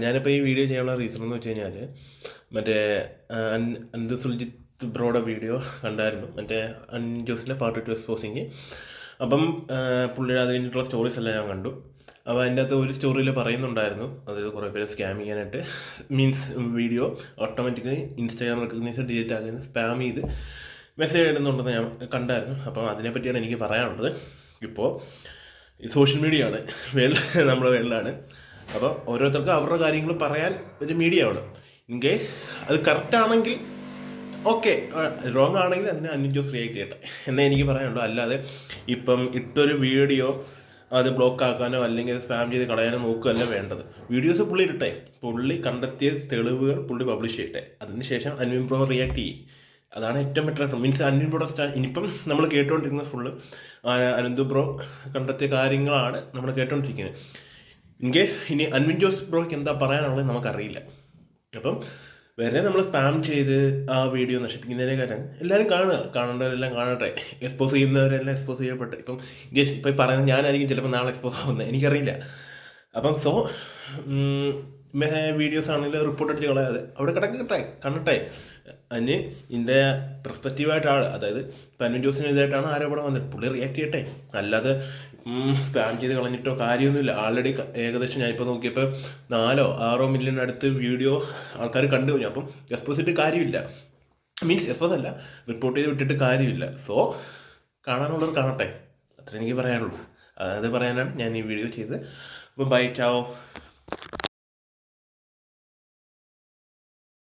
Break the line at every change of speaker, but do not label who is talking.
ഞാനിപ്പോൾ ഈ വീഡിയോ ചെയ്യാനുള്ള റീസൺ എന്ന് വെച്ച് കഴിഞ്ഞാൽ മറ്റേ അനന്ത് സുൽജിത്ത് ബ്രോയുടെ വീഡിയോ കണ്ടായിരുന്നു, മറ്റേ അൻജോസിൻ്റെ പാർട്ട് 2 എക്സ്പോസിങ്. അപ്പം പുള്ളിയുടെ അത് കഴിഞ്ഞിട്ടുള്ള സ്റ്റോറീസ് എല്ലാം ഞാൻ കണ്ടു. അപ്പോൾ അതിൻ്റെ അകത്ത് ഒരു സ്റ്റോറിയിൽ പറയുന്നുണ്ടായിരുന്നു, അതായത് കുറേ പേര് സ്കാം ചെയ്യാനായിട്ട് means video automatically Instagram recognise delete ആകുന്ന സ്പാം ചെയ്ത് മെസ്സേജ് ഇടുന്നുണ്ടെന്ന് ഞാൻ കണ്ടായിരുന്നു. അപ്പം അതിനെപ്പറ്റിയാണ് എനിക്ക് പറയാനുള്ളത്. ഇപ്പോൾ സോഷ്യൽ മീഡിയ ആണ് നമ്മുടെ വേൾഡിലാണ്. അപ്പോൾ ഓരോരുത്തർക്കും അവരുടെ കാര്യങ്ങൾ പറയാൻ ഒരു മീഡിയ ആണ്. ഇൻ കേസ് അത് കറക്റ്റ് ആണെങ്കിൽ ഓക്കെ, റോങ് ആണെങ്കിൽ അതിന് അന്യജോസ് റിയാക്ട് ചെയ്യട്ടെ എന്നേ എനിക്ക് പറയാനുള്ളൂ. അല്ലാതെ ഇപ്പം ഇട്ടൊരു വീഡിയോ അത് ബ്ലോക്ക് ആക്കാനോ അല്ലെങ്കിൽ സ്പാം ചെയ്ത് കളയാനോ നോക്കുകയല്ല വേണ്ടത്. വീഡിയോസ് പുള്ളി ഇട്ടെ, പുള്ളി കണ്ടെത്തിയ തെളിവുകൾ പുള്ളി പബ്ലിഷ് ചെയ്യട്ടെ, അതിനുശേഷം അൻവിൻ ബ്രോ റിയാക്ട് ചെയ്യും. അതാണ് ഏറ്റവും ബെറ്റർ. മീൻസ് അൻവിൻ ബ്രോയുടെ ഇനിയിപ്പം നമ്മൾ കേട്ടുകൊണ്ടിരിക്കുന്നത് ഫുള്ള് അനന്ത് ബ്രോ കണ്ടെത്തിയ കാര്യങ്ങളാണ് നമ്മൾ കേട്ടുകൊണ്ടിരിക്കുന്നത്. ഇൻ കേസ് ഇനി അൻവിൻ ജോസ് ബ്രോയ്ക്ക് എന്താ പറയാനുള്ളത് നമുക്കറിയില്ല. അപ്പം വേറെ നമ്മൾ സ്പാം ചെയ്ത് ആ വീഡിയോ നശിപ്പിക്കുന്നതിനേക്കാളും എല്ലാവരും കാണേണ്ടവരെല്ലാം കാണട്ടെ, എക്സ്പോസ് ചെയ്യുന്നവരെല്ലാം എക്സ്പോസ് ചെയ്യപ്പെട്ട്. ഇപ്പം ഗസ് ഇപ്പം പറയുന്നത് ഞാനായിരിക്കും ചിലപ്പോൾ നാളെ എക്സ്പോസ് ആവുന്നത്, എനിക്കറിയില്ല. അപ്പം സോ വീഡിയോസ് ആണെങ്കിൽ റിപ്പോർട്ട് അടിച്ച് കളയാതെ അവിടെ കണ്ടട്ടെ. അതിന് ഇതിൻ്റെ പെർസ്പെക്റ്റീവായിട്ടാണ്, അതായത് ഇപ്പം അൻവിൻ ജോസിന് ഇതായിട്ടാണ് ആരോപണം വന്നത്, പുള്ളി റിയാക്ട് ചെയ്യട്ടെ. അല്ലാതെ സ്പാം ചെയ്ത് കളഞ്ഞിട്ടോ കാര്യമൊന്നുമില്ല. ആൾറെഡി ഏകദേശം ഞാൻ ഇപ്പോൾ നോക്കിയപ്പോൾ 4-6 മില്യൺ അടുത്ത് വീഡിയോ ആൾക്കാർ കണ്ടു കഴിഞ്ഞു. അപ്പം എക്സ്പോസ് ചെയ്തിട്ട് കാര്യമില്ല, മീൻസ് എക്സ്പോസ് അല്ല, റിപ്പോർട്ട് ചെയ്ത് വിട്ടിട്ട് കാര്യമില്ല. സോ കാണാനുള്ളവർ കാണട്ടെ, അത്ര എനിക്ക് പറയാനുള്ളൂ. അത് പറയാനാണ് ഞാൻ ഈ വീഡിയോ ചെയ്തത്. അപ്പോൾ ബൈ, ചാവോ.